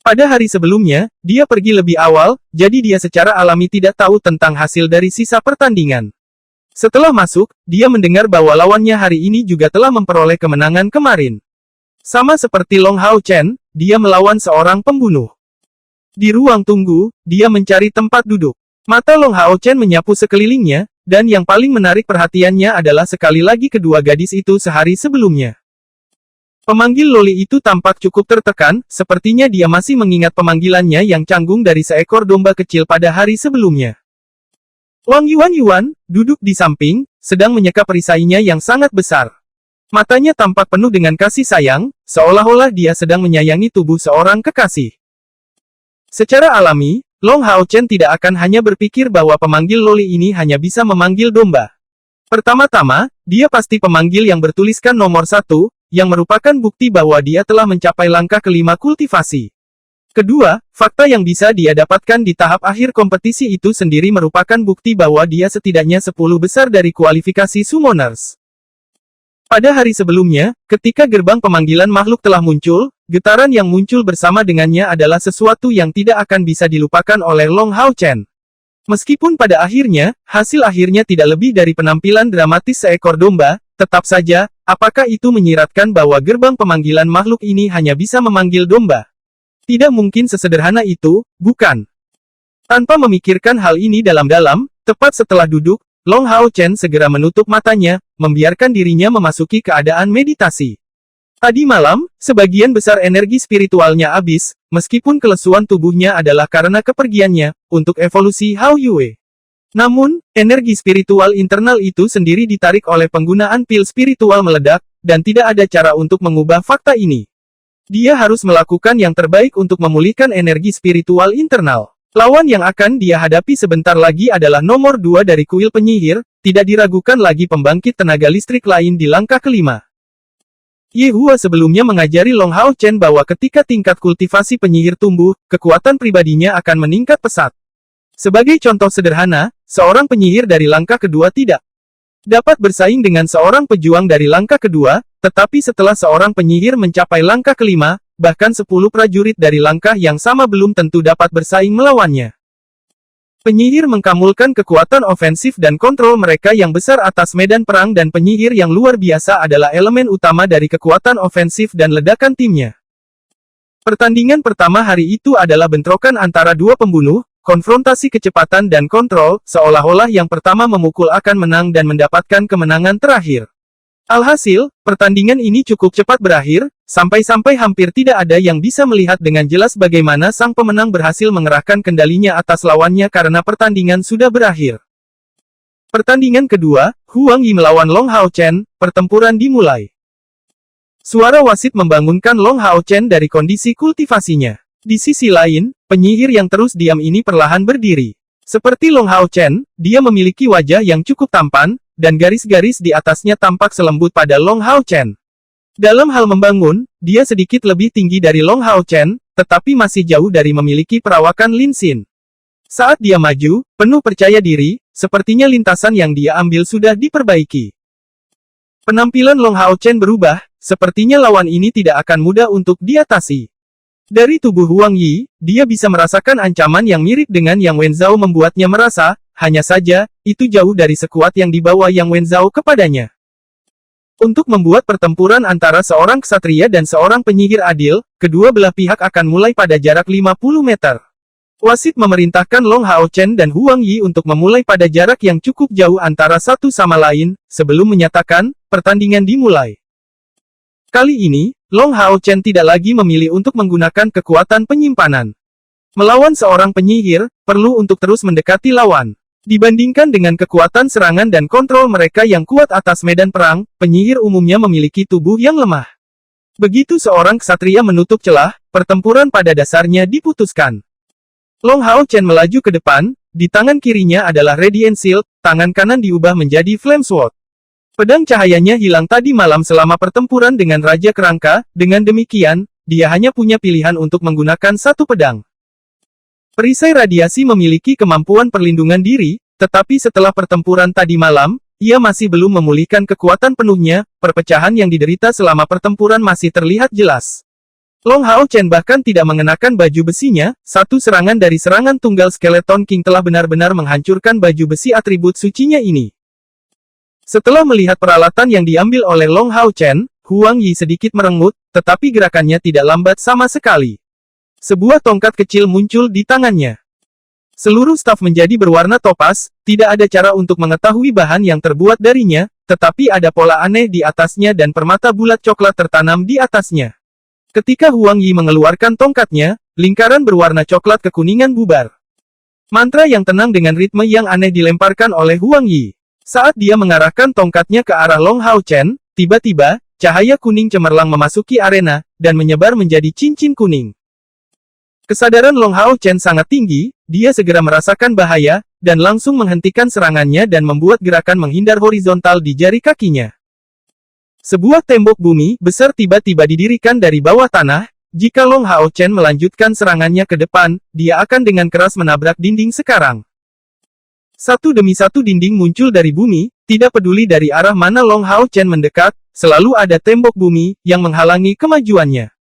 Pada hari sebelumnya, dia pergi lebih awal, jadi dia secara alami tidak tahu tentang hasil dari sisa pertandingan. Setelah masuk, dia mendengar bahwa lawannya hari ini juga telah memperoleh kemenangan kemarin. Sama seperti Long Hao Chen, dia melawan seorang pembunuh. Di ruang tunggu, dia mencari tempat duduk. Mata Long Hao Chen menyapu sekelilingnya, dan yang paling menarik perhatiannya adalah sekali lagi kedua gadis itu sehari sebelumnya. Pemanggil Loli itu tampak cukup tertekan, sepertinya dia masih mengingat pemanggilannya yang canggung dari seekor domba kecil pada hari sebelumnya. Wang Yuan duduk di samping, sedang menyeka perisainya yang sangat besar. Matanya tampak penuh dengan kasih sayang, seolah-olah dia sedang menyayangi tubuh seorang kekasih. Secara alami, Long Hao Chen tidak akan hanya berpikir bahwa pemanggil Loli ini hanya bisa memanggil domba. Pertama-tama, dia pasti pemanggil yang bertuliskan nomor 1, yang merupakan bukti bahwa dia telah mencapai langkah kelima kultivasi. Kedua, fakta yang bisa dia dapatkan di tahap akhir kompetisi itu sendiri merupakan bukti bahwa dia setidaknya 10 besar dari kualifikasi summoners. Pada hari sebelumnya, ketika gerbang pemanggilan makhluk telah muncul, getaran yang muncul bersama dengannya adalah sesuatu yang tidak akan bisa dilupakan oleh Long Hao Chen. Meskipun pada akhirnya, hasil akhirnya tidak lebih dari penampilan dramatis seekor domba, tetap saja, apakah itu menyiratkan bahwa gerbang pemanggilan makhluk ini hanya bisa memanggil domba? Tidak mungkin sesederhana itu, bukan? Tanpa memikirkan hal ini dalam-dalam, tepat setelah duduk, Long Hao Chen segera menutup matanya, membiarkan dirinya memasuki keadaan meditasi. Tadi malam, sebagian besar energi spiritualnya habis, meskipun kelesuan tubuhnya adalah karena kepergiannya, untuk evolusi Hao Yue. Namun, energi spiritual internal itu sendiri ditarik oleh penggunaan pil spiritual meledak, dan tidak ada cara untuk mengubah fakta ini. Dia harus melakukan yang terbaik untuk memulihkan energi spiritual internal. Lawan yang akan dia hadapi sebentar lagi adalah nomor 2 dari kuil penyihir, tidak diragukan lagi pembangkit tenaga listrik lain di langkah kelima. Ye Hua sebelumnya mengajari Long Hao Chen bahwa ketika tingkat kultivasi penyihir tumbuh, kekuatan pribadinya akan meningkat pesat. Sebagai contoh sederhana, seorang penyihir dari langkah kedua tidak dapat bersaing dengan seorang pejuang dari langkah kedua, tetapi setelah seorang penyihir mencapai langkah kelima, bahkan 10 prajurit dari langkah yang sama belum tentu dapat bersaing melawannya. Penyihir mengkamulkan kekuatan ofensif dan kontrol mereka yang besar atas medan perang dan penyihir yang luar biasa adalah elemen utama dari kekuatan ofensif dan ledakan timnya. Pertandingan pertama hari itu adalah bentrokan antara dua pembunuh, konfrontasi kecepatan dan kontrol, seolah-olah yang pertama memukul akan menang dan mendapatkan kemenangan terakhir. Alhasil, pertandingan ini cukup cepat berakhir, sampai-sampai hampir tidak ada yang bisa melihat dengan jelas bagaimana sang pemenang berhasil mengerahkan kendalinya atas lawannya karena pertandingan sudah berakhir. Pertandingan kedua, Huang Yi melawan Long Hao Chen, pertempuran dimulai. Suara wasit membangunkan Long Hao Chen dari kondisi kultivasinya. Di sisi lain, penyihir yang terus diam ini perlahan berdiri. Seperti Long Hao Chen, dia memiliki wajah yang cukup tampan, dan garis-garis di atasnya tampak selembut pada Long Hao Chen. Dalam hal membangun, dia sedikit lebih tinggi dari Long Hao Chen, tetapi masih jauh dari memiliki perawakan Lin Xin. Saat dia maju, penuh percaya diri, sepertinya lintasan yang dia ambil sudah diperbaiki. Penampilan Long Hao Chen berubah, sepertinya lawan ini tidak akan mudah untuk diatasi. Dari tubuh Huang Yi, dia bisa merasakan ancaman yang mirip dengan yang Wen Zhao membuatnya merasa, hanya saja, itu jauh dari sekuat yang dibawa Yang Wen Zhao kepadanya. Untuk membuat pertempuran antara seorang ksatria dan seorang penyihir adil, kedua belah pihak akan mulai pada jarak 50 meter. Wasit memerintahkan Long Hao Chen dan Huang Yi untuk memulai pada jarak yang cukup jauh antara satu sama lain, sebelum menyatakan, pertandingan dimulai. Kali ini, Long Hao Chen tidak lagi memilih untuk menggunakan kekuatan penyimpanan. Melawan seorang penyihir, perlu untuk terus mendekati lawan. Dibandingkan dengan kekuatan serangan dan kontrol mereka yang kuat atas medan perang, penyihir umumnya memiliki tubuh yang lemah. Begitu seorang ksatria menutup celah, pertempuran pada dasarnya diputuskan. Long Hao Chen melaju ke depan, di tangan kirinya adalah Radiant Shield, tangan kanan diubah menjadi Flame Sword. Pedang cahayanya hilang tadi malam selama pertempuran dengan Raja Kerangka, dengan demikian, dia hanya punya pilihan untuk menggunakan satu pedang. Perisai radiasi memiliki kemampuan perlindungan diri, tetapi setelah pertempuran tadi malam, ia masih belum memulihkan kekuatan penuhnya, perpecahan yang diderita selama pertempuran masih terlihat jelas. Long Hao Chen bahkan tidak mengenakan baju besinya, satu serangan dari serangan tunggal Skeleton King telah benar-benar menghancurkan baju besi atribut sucinya ini. Setelah melihat peralatan yang diambil oleh Long Hao Chen, Huang Yi sedikit merengut, tetapi gerakannya tidak lambat sama sekali. Sebuah tongkat kecil muncul di tangannya. Seluruh staf menjadi berwarna topas, tidak ada cara untuk mengetahui bahan yang terbuat darinya, tetapi ada pola aneh di atasnya dan permata bulat coklat tertanam di atasnya. Ketika Huang Yi mengeluarkan tongkatnya, lingkaran berwarna coklat kekuningan bubar. Mantra yang tenang dengan ritme yang aneh dilemparkan oleh Huang Yi. Saat dia mengarahkan tongkatnya ke arah Long Hao Chen, tiba-tiba, cahaya kuning cemerlang memasuki arena, dan menyebar menjadi cincin kuning. Kesadaran Long Hao Chen sangat tinggi, dia segera merasakan bahaya, dan langsung menghentikan serangannya dan membuat gerakan menghindar horizontal di jari kakinya. Sebuah tembok bumi besar tiba-tiba didirikan dari bawah tanah. Jika Long Hao Chen melanjutkan serangannya ke depan, dia akan dengan keras menabrak dinding sekarang. Satu demi satu dinding muncul dari bumi, tidak peduli dari arah mana Long Hao Chen mendekat, selalu ada tembok bumi yang menghalangi kemajuannya.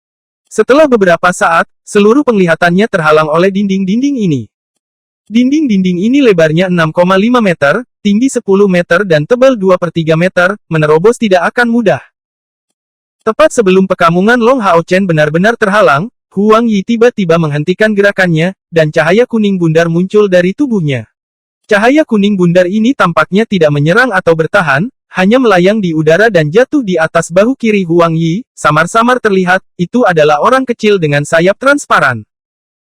Setelah beberapa saat, seluruh penglihatannya terhalang oleh dinding-dinding ini. Dinding-dinding ini lebarnya 6,5 meter, tinggi 10 meter dan tebal 2/3 meter, menerobos tidak akan mudah. Tepat sebelum pekamungan Long Hao Chen benar-benar terhalang, Huang Yi tiba-tiba menghentikan gerakannya, dan cahaya kuning bundar muncul dari tubuhnya. Cahaya kuning bundar ini tampaknya tidak menyerang atau bertahan, hanya melayang di udara dan jatuh di atas bahu kiri Huang Yi, samar-samar terlihat, itu adalah orang kecil dengan sayap transparan.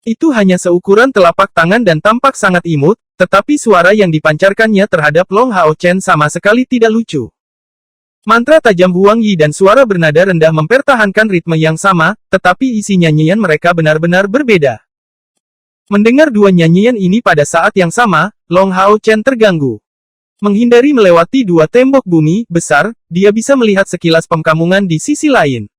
Itu hanya seukuran telapak tangan dan tampak sangat imut, tetapi suara yang dipancarkannya terhadap Long Hao Chen sama sekali tidak lucu. Mantra tajam Huang Yi dan suara bernada rendah mempertahankan ritme yang sama, tetapi isi nyanyian mereka benar-benar berbeda. Mendengar dua nyanyian ini pada saat yang sama, Long Hao Chen terganggu. Menghindari melewati dua tembok bumi besar, dia bisa melihat sekilas pekamungan di sisi lain.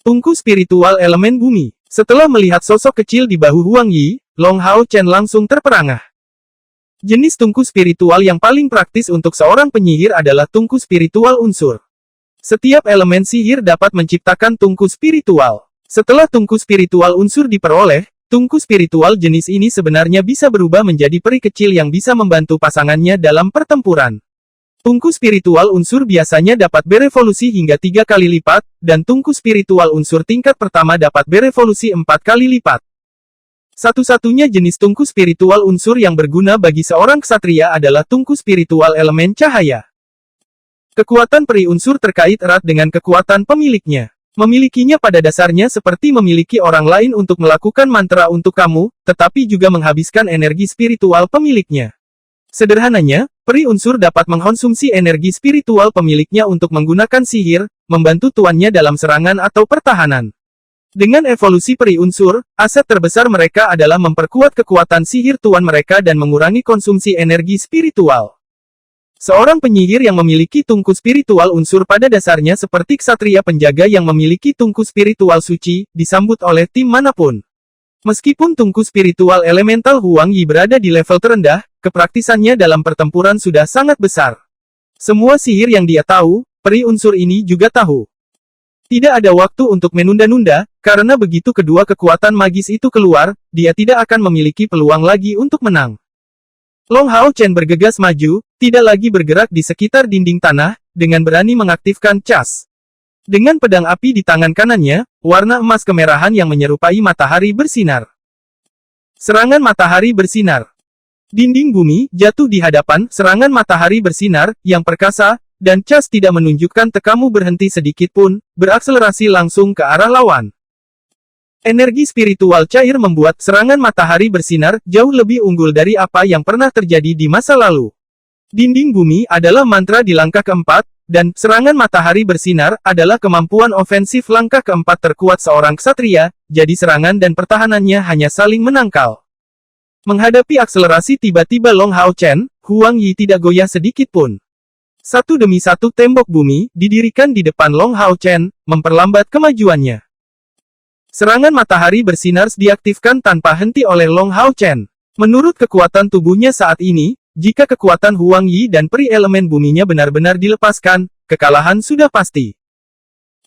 Tungku spiritual elemen bumi. Setelah melihat sosok kecil di bahu Huang Yi, Long Hao Chen langsung terperangah. Jenis tungku spiritual yang paling praktis untuk seorang penyihir adalah tungku spiritual unsur. Setiap elemen sihir dapat menciptakan tungku spiritual. Setelah tungku spiritual unsur diperoleh, tungku spiritual jenis ini sebenarnya bisa berubah menjadi peri kecil yang bisa membantu pasangannya dalam pertempuran. Tungku spiritual unsur biasanya dapat berevolusi hingga 3 kali lipat, dan tungku spiritual unsur tingkat pertama dapat berevolusi 4 kali lipat. Satu-satunya jenis tungku spiritual unsur yang berguna bagi seorang ksatria adalah tungku spiritual elemen cahaya. Kekuatan peri unsur terkait erat dengan kekuatan pemiliknya. Memilikinya pada dasarnya seperti memiliki orang lain untuk melakukan mantra untuk kamu, tetapi juga menghabiskan energi spiritual pemiliknya. Sederhananya, peri unsur dapat mengkonsumsi energi spiritual pemiliknya untuk menggunakan sihir, membantu tuannya dalam serangan atau pertahanan. Dengan evolusi peri unsur, aset terbesar mereka adalah memperkuat kekuatan sihir tuan mereka dan mengurangi konsumsi energi spiritual. Seorang penyihir yang memiliki tungku spiritual unsur pada dasarnya seperti ksatria penjaga yang memiliki tungku spiritual suci, disambut oleh tim manapun. Meskipun tungku spiritual elemental Huang Yi berada di level terendah, kepraktisannya dalam pertempuran sudah sangat besar. Semua sihir yang dia tahu, peri unsur ini juga tahu. Tidak ada waktu untuk menunda-nunda, karena begitu kedua kekuatan magis itu keluar, dia tidak akan memiliki peluang lagi untuk menang. Long Hao Chen bergegas maju, tidak lagi bergerak di sekitar dinding tanah, dengan berani mengaktifkan cas. Dengan pedang api di tangan kanannya, warna emas kemerahan yang menyerupai matahari bersinar. Serangan matahari bersinar. Dinding bumi jatuh di hadapan serangan matahari bersinar, yang perkasa, dan cas tidak menunjukkan tekamu berhenti sedikit pun, berakselerasi langsung ke arah lawan. Energi spiritual cair membuat serangan matahari bersinar jauh lebih unggul dari apa yang pernah terjadi di masa lalu. Dinding bumi adalah mantra di langkah keempat, dan serangan matahari bersinar adalah kemampuan ofensif langkah keempat terkuat seorang ksatria, jadi serangan dan pertahanannya hanya saling menangkal. Menghadapi akselerasi tiba-tiba Long Hao Chen, Huang Yi tidak goyah sedikit pun. Satu demi satu tembok bumi didirikan di depan Long Hao Chen, memperlambat kemajuannya. Serangan matahari bersinar diaktifkan tanpa henti oleh Long Hao Chen. Menurut kekuatan tubuhnya saat ini, jika kekuatan Huang Yi dan peri elemen buminya benar-benar dilepaskan, kekalahan sudah pasti.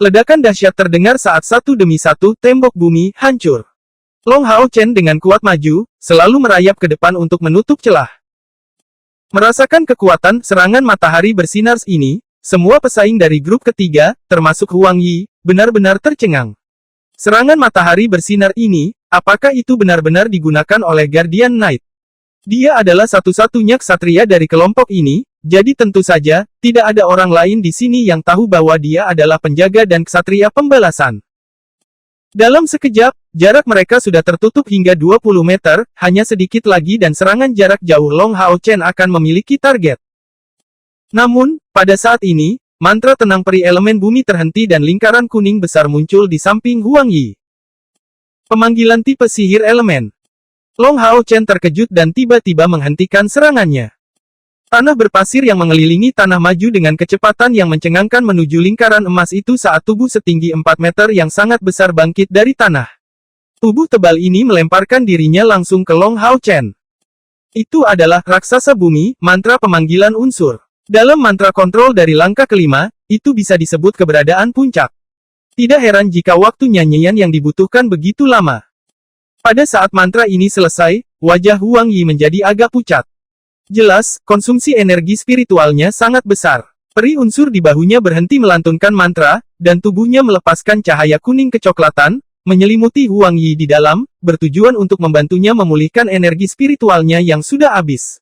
Ledakan dahsyat terdengar saat satu demi satu tembok bumi hancur. Long Hao Chen dengan kuat maju, selalu merayap ke depan untuk menutup celah. Merasakan kekuatan serangan matahari bersinar ini, semua pesaing dari grup ketiga, termasuk Huang Yi, benar-benar tercengang. Serangan matahari bersinar ini, apakah itu benar-benar digunakan oleh Guardian Knight? Dia adalah satu-satunya ksatria dari kelompok ini, jadi tentu saja, tidak ada orang lain di sini yang tahu bahwa dia adalah penjaga dan ksatria pembalasan. Dalam sekejap, jarak mereka sudah tertutup hingga 20 meter, hanya sedikit lagi dan serangan jarak jauh Long Hao Chen akan memiliki target. Namun, pada saat ini, mantra tenang peri elemen bumi terhenti dan lingkaran kuning besar muncul di samping Huang Yi. Pemanggilan tipe sihir elemen. Long Hao Chen terkejut dan tiba-tiba menghentikan serangannya. Tanah berpasir yang mengelilingi tanah maju dengan kecepatan yang mencengangkan menuju lingkaran emas itu saat tubuh setinggi 4 meter yang sangat besar bangkit dari tanah. Tubuh tebal ini melemparkan dirinya langsung ke Long Hao Chen. Itu adalah raksasa bumi, mantra pemanggilan unsur. Dalam mantra kontrol dari langkah kelima, itu bisa disebut keberadaan puncak. Tidak heran jika waktu nyanyian yang dibutuhkan begitu lama. Pada saat mantra ini selesai, wajah Huang Yi menjadi agak pucat. Jelas, konsumsi energi spiritualnya sangat besar. Peri unsur di bahunya berhenti melantunkan mantra, dan tubuhnya melepaskan cahaya kuning kecoklatan, menyelimuti Huang Yi di dalam, bertujuan untuk membantunya memulihkan energi spiritualnya yang sudah habis.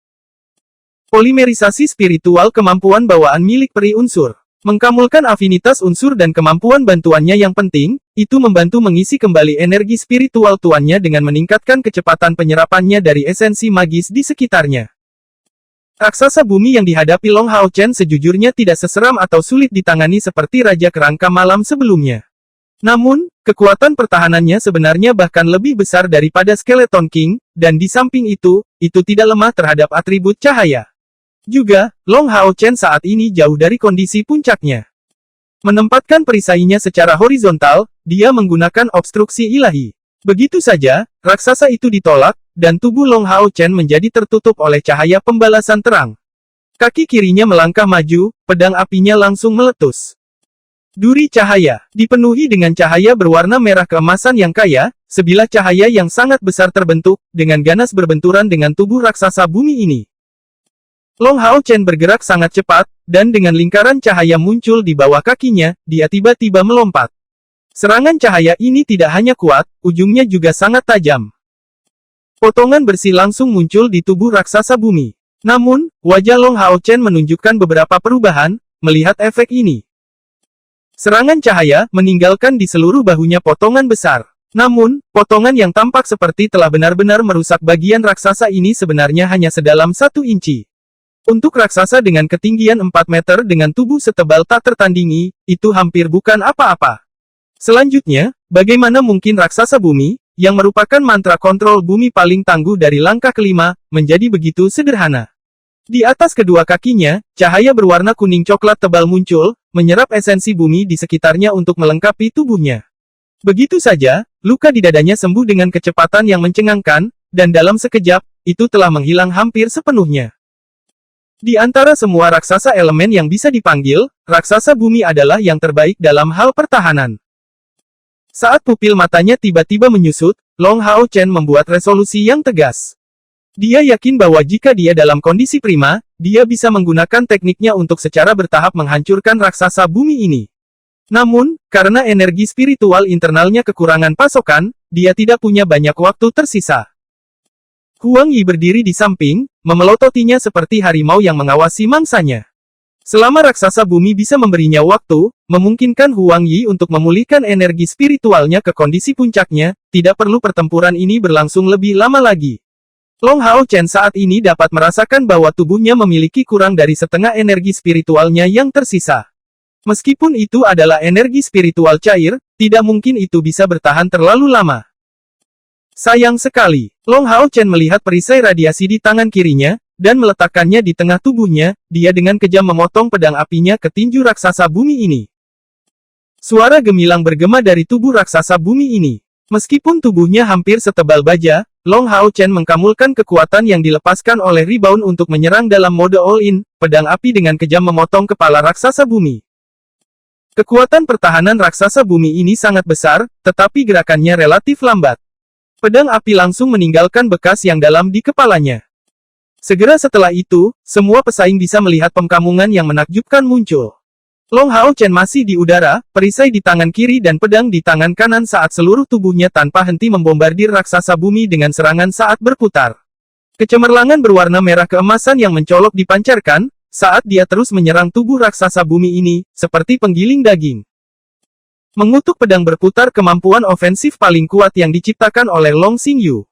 Polimerisasi spiritual kemampuan bawaan milik peri unsur. Mengkamulkan afinitas unsur dan kemampuan bantuannya yang penting, itu membantu mengisi kembali energi spiritual tuannya dengan meningkatkan kecepatan penyerapannya dari esensi magis di sekitarnya. Raksasa bumi yang dihadapi Long Hao Chen sejujurnya tidak seseram atau sulit ditangani seperti Raja Kerangka Malam sebelumnya. Namun, kekuatan pertahanannya sebenarnya bahkan lebih besar daripada Skeleton King, dan di samping itu tidak lemah terhadap atribut cahaya. Juga, Long Hao Chen saat ini jauh dari kondisi puncaknya. Menempatkan perisainya secara horizontal, dia menggunakan obstruksi ilahi. Begitu saja, raksasa itu ditolak, dan tubuh Long Hao Chen menjadi tertutup oleh cahaya pembalasan terang. Kaki kirinya melangkah maju, pedang apinya langsung meletus. Duri cahaya, dipenuhi dengan cahaya berwarna merah keemasan yang kaya, sebilah cahaya yang sangat besar terbentuk, dengan ganas berbenturan dengan tubuh raksasa bumi ini. Long Hao Chen bergerak sangat cepat, dan dengan lingkaran cahaya muncul di bawah kakinya, dia tiba-tiba melompat. Serangan cahaya ini tidak hanya kuat, ujungnya juga sangat tajam. Potongan bersih langsung muncul di tubuh raksasa bumi. Namun, wajah Long Hao Chen menunjukkan beberapa perubahan, melihat efek ini. Serangan cahaya meninggalkan di seluruh bahunya potongan besar. Namun, potongan yang tampak seperti telah benar-benar merusak bagian raksasa ini sebenarnya hanya sedalam 1 inci. Untuk raksasa dengan ketinggian 4 meter dengan tubuh setebal tak tertandingi, itu hampir bukan apa-apa. Selanjutnya, bagaimana mungkin raksasa bumi, yang merupakan mantra kontrol bumi paling tangguh dari langkah kelima, menjadi begitu sederhana? Di atas kedua kakinya, cahaya berwarna kuning coklat tebal muncul, menyerap esensi bumi di sekitarnya untuk melengkapi tubuhnya. Begitu saja, luka di dadanya sembuh dengan kecepatan yang mencengangkan, dan dalam sekejap, itu telah menghilang hampir sepenuhnya. Di antara semua raksasa elemen yang bisa dipanggil, raksasa bumi adalah yang terbaik dalam hal pertahanan. Saat pupil matanya tiba-tiba menyusut, Long Hao Chen membuat resolusi yang tegas. Dia yakin bahwa jika dia dalam kondisi prima, dia bisa menggunakan tekniknya untuk secara bertahap menghancurkan raksasa bumi ini. Namun, karena energi spiritual internalnya kekurangan pasokan, dia tidak punya banyak waktu tersisa. Huang Yi berdiri di samping, memelototinya seperti harimau yang mengawasi mangsanya. Selama raksasa bumi bisa memberinya waktu, memungkinkan Huang Yi untuk memulihkan energi spiritualnya ke kondisi puncaknya, tidak perlu pertempuran ini berlangsung lebih lama lagi. Long Hao Chen saat ini dapat merasakan bahwa tubuhnya memiliki kurang dari setengah energi spiritualnya yang tersisa. Meskipun itu adalah energi spiritual cair, tidak mungkin itu bisa bertahan terlalu lama. Sayang sekali, Long Hao Chen melihat perisai radiasi di tangan kirinya, dan meletakkannya di tengah tubuhnya, dia dengan kejam memotong pedang apinya ke tinju raksasa bumi ini. Suara gemilang bergema dari tubuh raksasa bumi ini. Meskipun tubuhnya hampir setebal baja, Long Hao Chen mengkamulkan kekuatan yang dilepaskan oleh rebound untuk menyerang dalam mode all-in, pedang api dengan kejam memotong kepala raksasa bumi. Kekuatan pertahanan raksasa bumi ini sangat besar, tetapi gerakannya relatif lambat. Pedang api langsung meninggalkan bekas yang dalam di kepalanya. Segera setelah itu, semua pesaing bisa melihat pengkamungan yang menakjubkan muncul. Long Hao Chen masih di udara, perisai di tangan kiri dan pedang di tangan kanan saat seluruh tubuhnya tanpa henti membombardir raksasa bumi dengan serangan saat berputar. Kecemerlangan berwarna merah keemasan yang mencolok dipancarkan, saat dia terus menyerang tubuh raksasa bumi ini, seperti penggiling daging. Mengutuk pedang berputar kemampuan ofensif paling kuat yang diciptakan oleh Long Xingyu.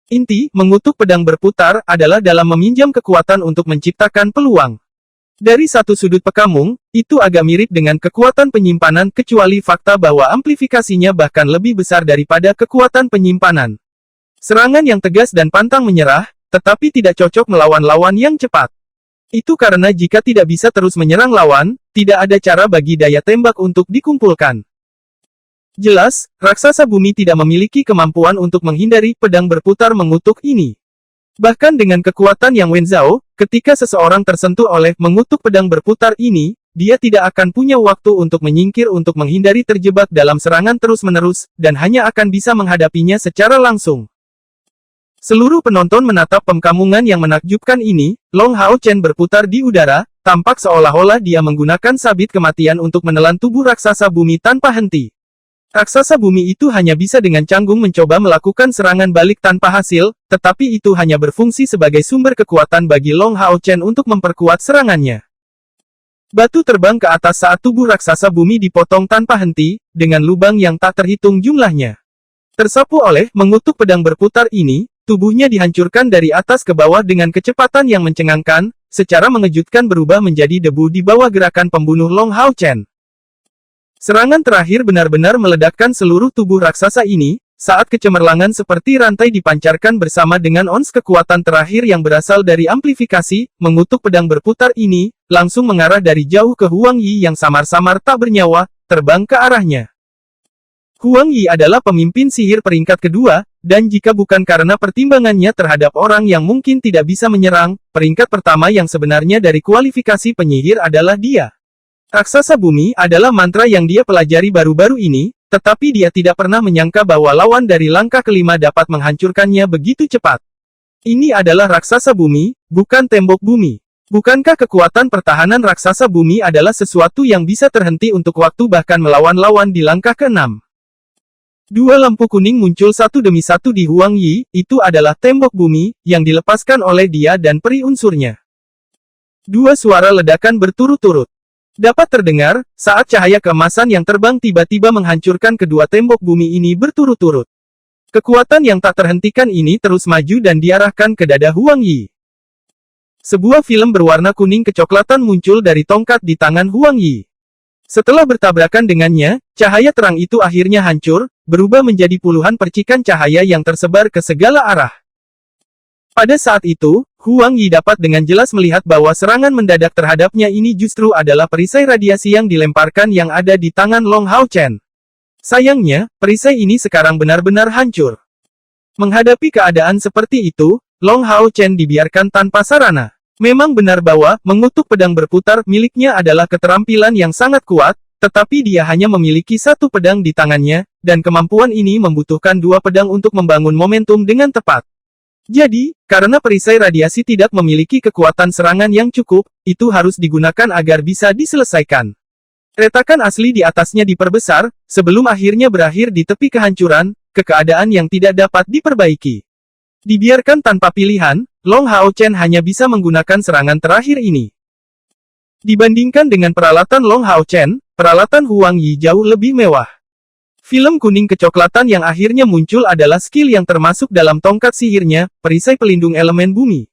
Inti, mengutuk pedang berputar, adalah dalam meminjam kekuatan untuk menciptakan peluang. Dari satu sudut pekamung, itu agak mirip dengan kekuatan penyimpanan kecuali fakta bahwa amplifikasinya bahkan lebih besar daripada kekuatan penyimpanan. Serangan yang tegas dan pantang menyerah, tetapi tidak cocok melawan lawan yang cepat. Itu karena jika tidak bisa terus menyerang lawan, tidak ada cara bagi daya tembak untuk dikumpulkan. Jelas, raksasa bumi tidak memiliki kemampuan untuk menghindari pedang berputar mengutuk ini. Bahkan dengan kekuatan yang Wenzhao, ketika seseorang tersentuh oleh mengutuk pedang berputar ini, dia tidak akan punya waktu untuk menyingkir untuk menghindari terjebak dalam serangan terus-menerus, dan hanya akan bisa menghadapinya secara langsung. Seluruh penonton menatap pemkamungan yang menakjubkan ini. Long Hao Chen berputar di udara, tampak seolah-olah dia menggunakan sabit kematian untuk menelan tubuh raksasa bumi tanpa henti. Raksasa bumi itu hanya bisa dengan canggung mencoba melakukan serangan balik tanpa hasil, tetapi itu hanya berfungsi sebagai sumber kekuatan bagi Long Hao Chen untuk memperkuat serangannya. Batu terbang ke atas saat tubuh raksasa bumi dipotong tanpa henti, dengan lubang yang tak terhitung jumlahnya. Tersapu oleh mengutuk pedang berputar ini, tubuhnya dihancurkan dari atas ke bawah dengan kecepatan yang mencengangkan, secara mengejutkan berubah menjadi debu di bawah gerakan pembunuh Long Hao Chen. Serangan terakhir benar-benar meledakkan seluruh tubuh raksasa ini, saat kecemerlangan seperti rantai dipancarkan bersama dengan ons kekuatan terakhir yang berasal dari amplifikasi, mengutuk pedang berputar ini, langsung mengarah dari jauh ke Huang Yi yang samar-samar tak bernyawa, terbang ke arahnya. Huang Yi adalah pemimpin sihir peringkat kedua, dan jika bukan karena pertimbangannya terhadap orang yang mungkin tidak bisa menyerang, peringkat pertama yang sebenarnya dari kualifikasi penyihir adalah dia. Raksasa bumi adalah mantra yang dia pelajari baru-baru ini, tetapi dia tidak pernah menyangka bahwa lawan dari langkah kelima dapat menghancurkannya begitu cepat. Ini adalah raksasa bumi, bukan tembok bumi. Bukankah kekuatan pertahanan raksasa bumi adalah sesuatu yang bisa terhenti untuk waktu bahkan melawan lawan di langkah ke-6? Dua lampu kuning muncul satu demi satu di Huang Yi, itu adalah tembok bumi, yang dilepaskan oleh dia dan peri unsurnya. Dua suara ledakan berturut-turut dapat terdengar, saat cahaya keemasan yang terbang tiba-tiba menghancurkan kedua tembok bumi ini berturut-turut. Kekuatan yang tak terhentikan ini terus maju dan diarahkan ke dada Huang Yi. Sebuah film berwarna kuning kecoklatan muncul dari tongkat di tangan Huang Yi. Setelah bertabrakan dengannya, cahaya terang itu akhirnya hancur, berubah menjadi puluhan percikan cahaya yang tersebar ke segala arah. Pada saat itu, Huang Yi dapat dengan jelas melihat bahwa serangan mendadak terhadapnya ini justru adalah perisai radiasi yang dilemparkan yang ada di tangan Long Hao Chen. Sayangnya, perisai ini sekarang benar-benar hancur. Menghadapi keadaan seperti itu, Long Hao Chen dibiarkan tanpa sarana. Memang benar bahwa mengutuk pedang berputar miliknya adalah keterampilan yang sangat kuat, tetapi dia hanya memiliki satu pedang di tangannya, dan kemampuan ini membutuhkan dua pedang untuk membangun momentum dengan tepat. Jadi, karena perisai radiasi tidak memiliki kekuatan serangan yang cukup, itu harus digunakan agar bisa diselesaikan. Retakan asli di atasnya diperbesar, sebelum akhirnya berakhir di tepi kehancuran, ke keadaan yang tidak dapat diperbaiki. Dibiarkan tanpa pilihan, Long Hao Chen hanya bisa menggunakan serangan terakhir ini. Dibandingkan dengan peralatan Long Hao Chen, peralatan Huang Yi jauh lebih mewah. Film kuning kecoklatan yang akhirnya muncul adalah skill yang termasuk dalam tongkat sihirnya, perisai pelindung elemen bumi.